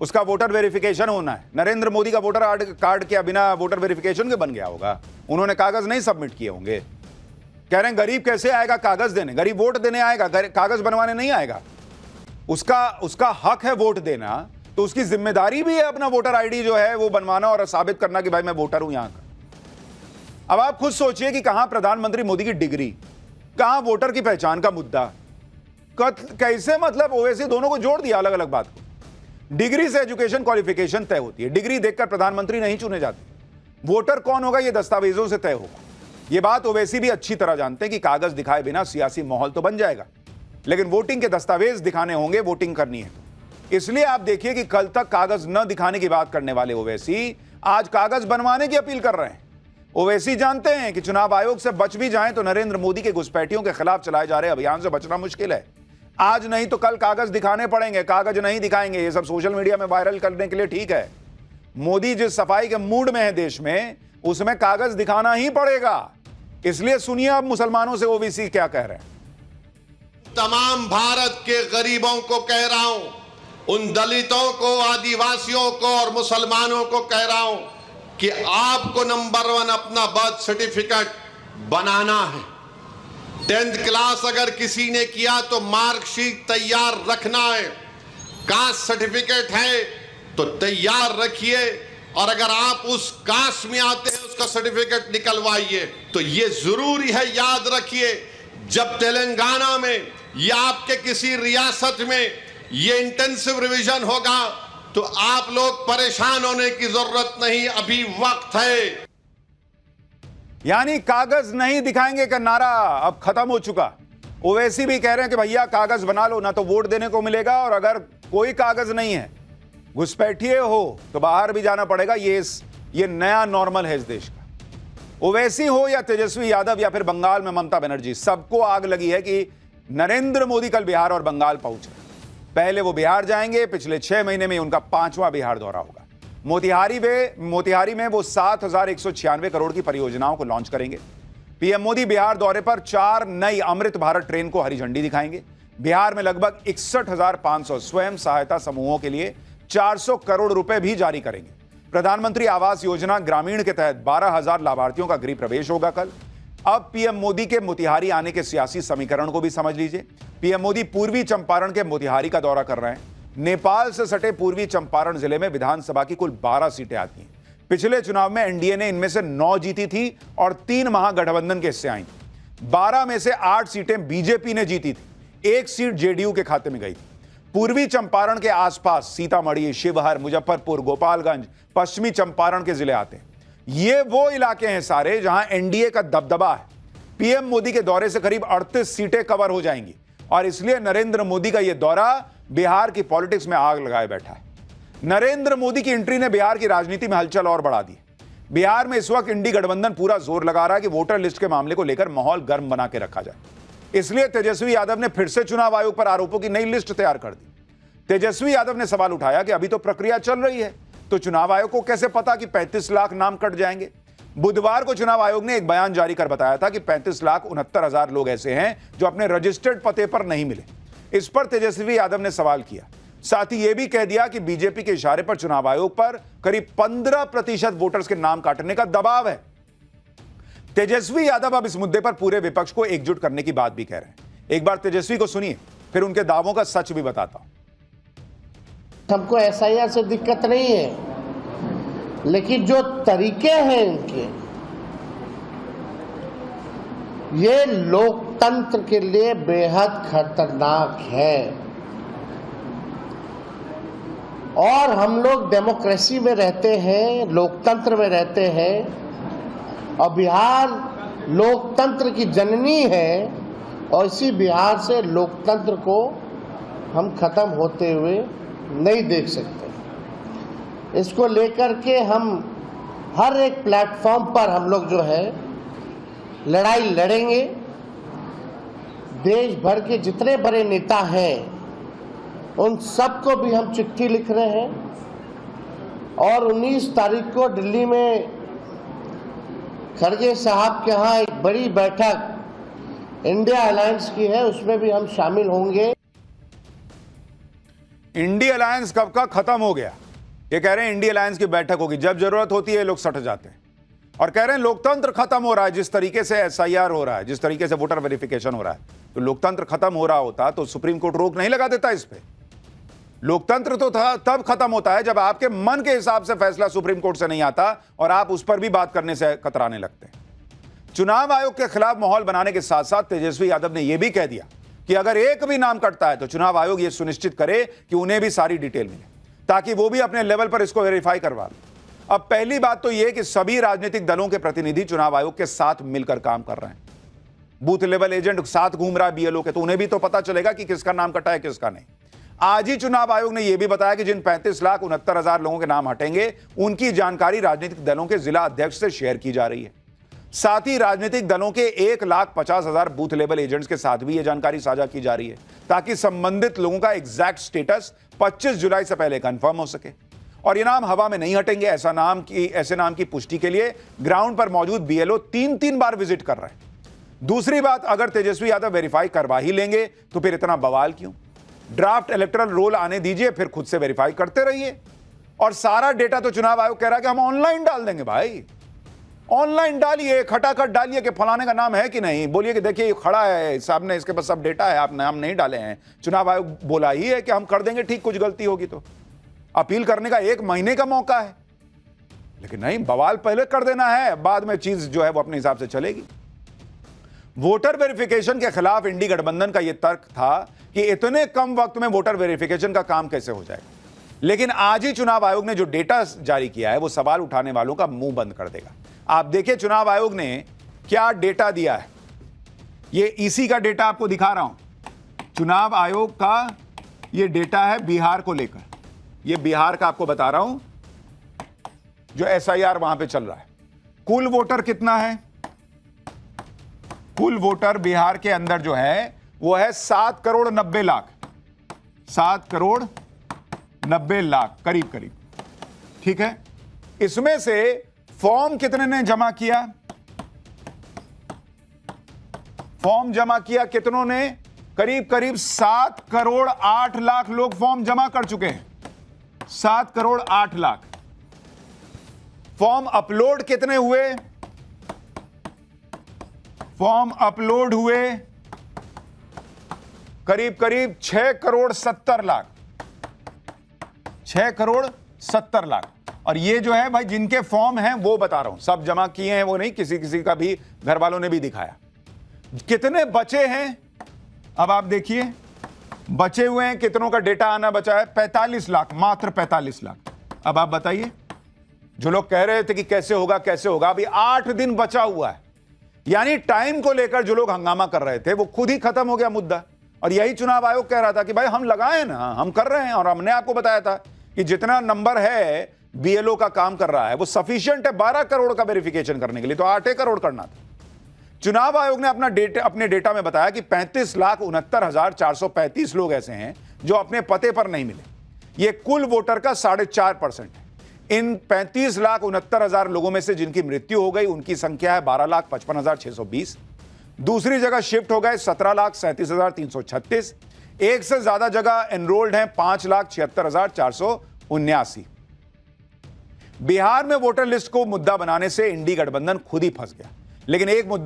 उसका voter verification होना है। नरेंद्र मोदी का वोटर कार्ड क्या बिना वोटर वेरिफिकेशन के बन गया होगा? उन्होंने कागज नहीं सबमिट किए होंगे। कह रहे हैं गरीब कैसे आएगा कागज देने? गरीब वोट देने आएगा, कागज बनवाने नहीं आएगा। उसका हक है वोट देना, तो उसकी जिम्मेदारी भी है अपना वोटर आईडी जो है वो बनवाना और साबित करना कि भाई मैं वोटर हूं यहां का। अब आप खुद सोचिए कि कहां प्रधानमंत्री मोदी की डिग्री, कहां वोटर की पहचान का मुद्दा, कैसे मतलब ओवैसी दोनों को जोड़ दिया अलग अलग बात को। डिग्री से एजुकेशन क्वालिफिकेशन तय होती है, डिग्री देखकर प्रधानमंत्री नहीं चुने जाते। वोटर कौन होगा ये दस्तावेजों से तय होगा। ये बात ओवैसी भी अच्छी तरह जानते हैं कि कागज दिखाए बिना सियासी माहौल तो बन जाएगा, लेकिन वोटिंग के दस्तावेज दिखाने होंगे, वोटिंग करनी है। इसलिए आप देखिए कि कल तक कागज न दिखाने की बात करने वाले ओवैसी आज कागज बनवाने की अपील कर रहे हैं। ओवैसी जानते हैं कि चुनाव आयोग से बच भी जाएं तो नरेंद्र मोदी के घुसपैठियों के खिलाफ चलाए जा रहे अभियान से बचना मुश्किल है। आज नहीं तो कल कागज दिखाने पड़ेंगे, कागज नहीं दिखाएंगे। ये सब सोशल मीडिया में वायरल करने के लिए ठीक है। मोदी जिस सफाई के मूड में है देश में, उसमें कागज दिखाना ही पड़ेगा। इसलिए सुनिए अब मुसलमानों से ओवैसी क्या कह रहे हैं। तमाम भारत के गरीबों को कह रहा हूं, उन दलितों को, आदिवासियों को और मुसलमानों को कह रहा हूं कि आपको नंबर 1 अपना बर्थ सर्टिफिकेट बनाना है। 10th क्लास अगर किसी ने किया तो मार्कशीट तैयार रखना है। कास्ट सर्टिफिकेट है तो तैयार रखिए, और अगर आप उस कास्ट में आते हैं उसका सर्टिफिकेट निकलवाइए। तो ये जरूरी है, याद रखिए, जब तेलंगाना में या आपके किसी रियासत में ये इंटेंसिव रिवीजन होगा तो आप लोग परेशान होने की जरूरत नहीं, अभी वक्त है। यानी कागज नहीं दिखाएंगे का नारा अब खत्म हो चुका। ओवैसी भी कह रहे हैं कि भैया कागज बना लो, ना तो वोट देने को मिलेगा, और अगर कोई कागज नहीं है, घुसपैठिए हो, तो बाहर भी जाना पड़ेगा। ये नया नॉर्मल है इस देश का। ओवैसी हो या तेजस्वी यादव या फिर बंगाल में ममता बनर्जी, सबको आग लगी है कि नरेंद्र मोदी कल बिहार और बंगाल पहुंच रहे। पहले वो बिहार जाएंगे, पिछले 6 महीने में उनका 5वां बिहार दौरा होगा। मोतिहारी में वो 7,196 करोड़ की परियोजनाओं को लॉन्च करेंगे। पीएम मोदी बिहार दौरे पर 4 नई अमृत भारत ट्रेन को हरी झंडी दिखाएंगे। बिहार में लगभग 61,500 स्वयं सहायता समूहों के लिए 400 करोड़ रुपए भी जारी करेंगे। प्रधानमंत्री आवास योजना ग्रामीण के तहत 12,000 लाभार्थियों का गृह प्रवेश होगा कल। अब पीएम मोदी के मोतिहारी आने के सियासी समीकरण को भी समझ लीजिए। पीएम मोदी पूर्वी चंपारण के मोतिहारी का दौरा कर रहे हैं। नेपाल से सटे पूर्वी चंपारण जिले में विधानसभा की कुल 12 सीटें आती हैं। पिछले चुनाव में एनडीए ने इनमें से 9 जीती थी और 3 महागठबंधन के हिस्से आई थी। 12 में से 8 सीटें बीजेपी ने जीती थी, 1 सीट जेडीयू के खाते में गई थी। पूर्वी चंपारण के आसपास सीतामढ़ी, शिवहर, मुजफ्फरपुर, गोपालगंज, पश्चिमी चंपारण के जिले आते हैं। ये वो इलाके हैं सारे जहां एनडीए का दबदबा है। पीएम मोदी के दौरे से करीब 38 सीटें कवर हो जाएंगी, और इसलिए नरेंद्र मोदी का यह दौरा बिहार की पॉलिटिक्स में आग लगाए बैठा है। नरेंद्र मोदी की एंट्री ने बिहार की राजनीति में हलचल और बढ़ा दी। बिहार में इस वक्त इंडी गठबंधन पूरा जोर लगा रहा है कि वोटर लिस्ट के मामले को लेकर माहौल गर्म बना के रखा जाए। इसलिए तेजस्वी यादव ने फिर से चुनाव आयोग पर आरोपों की नई लिस्ट तैयार कर दी। तेजस्वी यादव ने सवाल उठाया कि अभी तो प्रक्रिया चल रही है, तो चुनाव आयोग को कैसे पता कि 35 लाख नाम कट जाएंगे? बुधवार को चुनाव आयोग ने एक बयान जारी कर बताया था कि 35,69,000 लोग ऐसे हैं जो अपने रजिस्टर्ड पते पर नहीं मिले। इस पर तेजस्वी यादव ने सवाल किया। साथ ही यह भी कह दिया कि बीजेपी के इशारे पर चुनाव आयोग पर करीब 15% वोटर्स के नाम काटने का दबाव है। तेजस्वी यादव अब इस मुद्दे पर पूरे विपक्ष को एकजुट करने की बात भी कह रहे हैं। एक बार तेजस्वी को सुनिए, फिर उनके दावों का सच भी बताता हूं। हमको एसआईआर से दिक्कत नहीं है, लेकिन जो तरीके हैं इनके, ये लोकतंत्र के लिए बेहद खतरनाक है। और हम लोग डेमोक्रेसी में रहते हैं, लोकतंत्र में रहते हैं, और बिहार लोकतंत्र की जननी है, और इसी बिहार से लोकतंत्र को हम खत्म होते हुए नहीं देख सकते। इसको लेकर के हम हर एक प्लेटफॉर्म पर हम लोग जो है लड़ाई लड़ेंगे। देश भर के जितने बड़े नेता हैं उन सबको भी हम चिट्ठी लिख रहे हैं, और 19 तारीख को दिल्ली में खड़गे साहब के यहाँ एक बड़ी बैठक इंडिया अलायंस की है, उसमें भी हम शामिल होंगे। इंडी अलायंस कब का खत्म हो गया। ये कह रहे हैं इंडी अलायंस की बैठक होगी, जब जरूरत होती है ये लोग सट जाते हैं और कह रहे हैं लोकतंत्र खत्म हो रहा है। जिस तरीके से एसआईआर हो रहा है, जिस तरीके से वोटर वेरिफिकेशन हो रहा है, तो लोकतंत्र खत्म हो रहा होता तो सुप्रीम कोर्ट रोक नहीं लगा देता इस पे। लोकतंत्र तो था तब खत्म होता है जब आपके मन के हिसाब से फैसला सुप्रीम कोर्ट से नहीं आता और आप उस पर भी बात करने से कतराने लगते हैं। चुनाव आयोग के खिलाफ माहौल बनाने के साथ साथ तेजस्वी यादव ने यह भी कह दिया कि अगर एक भी नाम कटता है तो चुनाव आयोग यह सुनिश्चित करे कि उन्हें भी सारी डिटेल मिले, ताकि वो भी अपने लेवल पर इसको वेरीफाई करवा ले। अब पहली बात तो यह कि सभी राजनीतिक दलों के प्रतिनिधि चुनाव आयोग के साथ मिलकर काम कर रहे हैं। बूथ लेवल एजेंट साथ घूम रहा है बीएलओ के, तो उन्हें भी तो पता चलेगा कि किसका नाम कटा है किसका नहीं। आज ही चुनाव आयोग ने यह भी बताया कि जिन 35,69,000 लोगों के नाम हटेंगे उनकी जानकारी राजनीतिक दलों के जिला अध्यक्ष से शेयर की जा रही है। साथ ही राजनीतिक दलों के 1,50,000 बूथ लेवल एजेंट्स के साथ भी यह जानकारी साझा की जा रही है, ताकि संबंधित लोगों का एग्जैक्ट स्टेटस 25 जुलाई से पहले कंफर्म हो सके। और ये नाम हवा में नहीं हटेंगे। ऐसे नाम की पुष्टि के लिए ग्राउंड पर मौजूद बीएलओ 3-3 बार विजिट कर रहे हैं। दूसरी बात, अगर तेजस्वी यादव वेरीफाई करवा ही लेंगे तो फिर इतना बवाल क्यों? ड्राफ्ट इलेक्टोरल रोल आने दीजिए, फिर खुद से वेरीफाई करते रहिए। और सारा डेटा तो चुनाव आयोग कह रहा है कि हम ऑनलाइन डाल देंगे। भाई ऑनलाइन डालिए, खटाखट डालिए कि फलाने का नाम है कि नहीं, बोलिए कि देखिए ये खड़ा है सामने, इसके पास सब डेटा है, आप नाम नहीं डाले हैं। चुनाव आयोग बोला ही है कि हम कर देंगे ठीक, कुछ गलती होगी तो। अपील करने का 1 महीने का मौका है, लेकिन नहीं, बवाल पहले कर देना है, बाद में चीज जो है वो अपने हिसाब से चलेगी। वोटर वेरिफिकेशन के खिलाफ इंडी गठबंधन का यह तर्क था कि इतने कम वक्त में वोटर वेरिफिकेशन का काम कैसे हो जाएगा। लेकिन आज ही चुनाव आयोग ने जो डेटा जारी किया है वो सवाल उठाने वालों का मुंह बंद कर देगा। आप देखिए चुनाव आयोग ने क्या डेटा दिया है। ये ईसी का डेटा आपको दिखा रहा हूं। चुनाव आयोग का ये डेटा है बिहार को लेकर। ये बिहार का आपको बता रहा हूं, जो एसआईआर वहां पे चल रहा है। कुल वोटर कितना है? कुल वोटर बिहार के अंदर जो है वो है 7 करोड़ 90 लाख। 7 करोड़ 90 लाख करीब करीब, ठीक है। इसमें से फॉर्म कितने ने जमा किया? फॉर्म जमा किया कितनों ने? करीब करीब 7 करोड़ 8 लाख लोग फॉर्म जमा कर चुके हैं। 7 करोड़ 8 लाख। फॉर्म अपलोड कितने हुए? फॉर्म अपलोड हुए करीब करीब 6 करोड़ 70 लाख। 6 करोड़ 70 लाख। और ये जो है भाई जिनके फॉर्म हैं वो बता रहा हूं, सब जमा किए हैं वो नहीं, किसी किसी का भी घर वालों ने भी दिखाया। कितने बचे हैं अब आप देखिए, बचे हुए हैं कितनों का डेटा आना बचा है? 45 लाख, मात्र 45 लाख। अब आप बताइए, जो लोग कह रहे थे कि कैसे होगा कैसे होगा, अभी 8 दिन बचा हुआ है। यानी टाइम को लेकर जो लोग हंगामा कर रहे थे वो खुद ही खत्म हो गया मुद्दा। और यही चुनाव आयोग कह रहा था कि भाई हम लगाए ना, हम कर रहे हैं। और हमने आपको बताया था कि जितना नंबर है बीएलओ का काम कर रहा है वो सफिशिएंट है 12 करोड़ का वेरिफिकेशन करने के लिए, तो 8 करोड़ करना था। चुनाव आयोग ने अपने डेटा में बताया कि 35,69,435 लोग ऐसे हैं जो अपने पते पर नहीं मिले। यह कुल वोटर का 4.5% है। इन 35,69,000 लोगों में से जिनकी मृत्यु हो गई उनकी संख्या है 12,55,620। दूसरी जगह शिफ्ट हो गए 17,37,336। एक से ज्यादा जगह एनरोल्ड हैं 5,76,479। बिहार में वोटर लिस्ट को मुद्दा बनाने से इंडी गठबंधन खुद ही फंस गया। लेकिन एक मुद्दा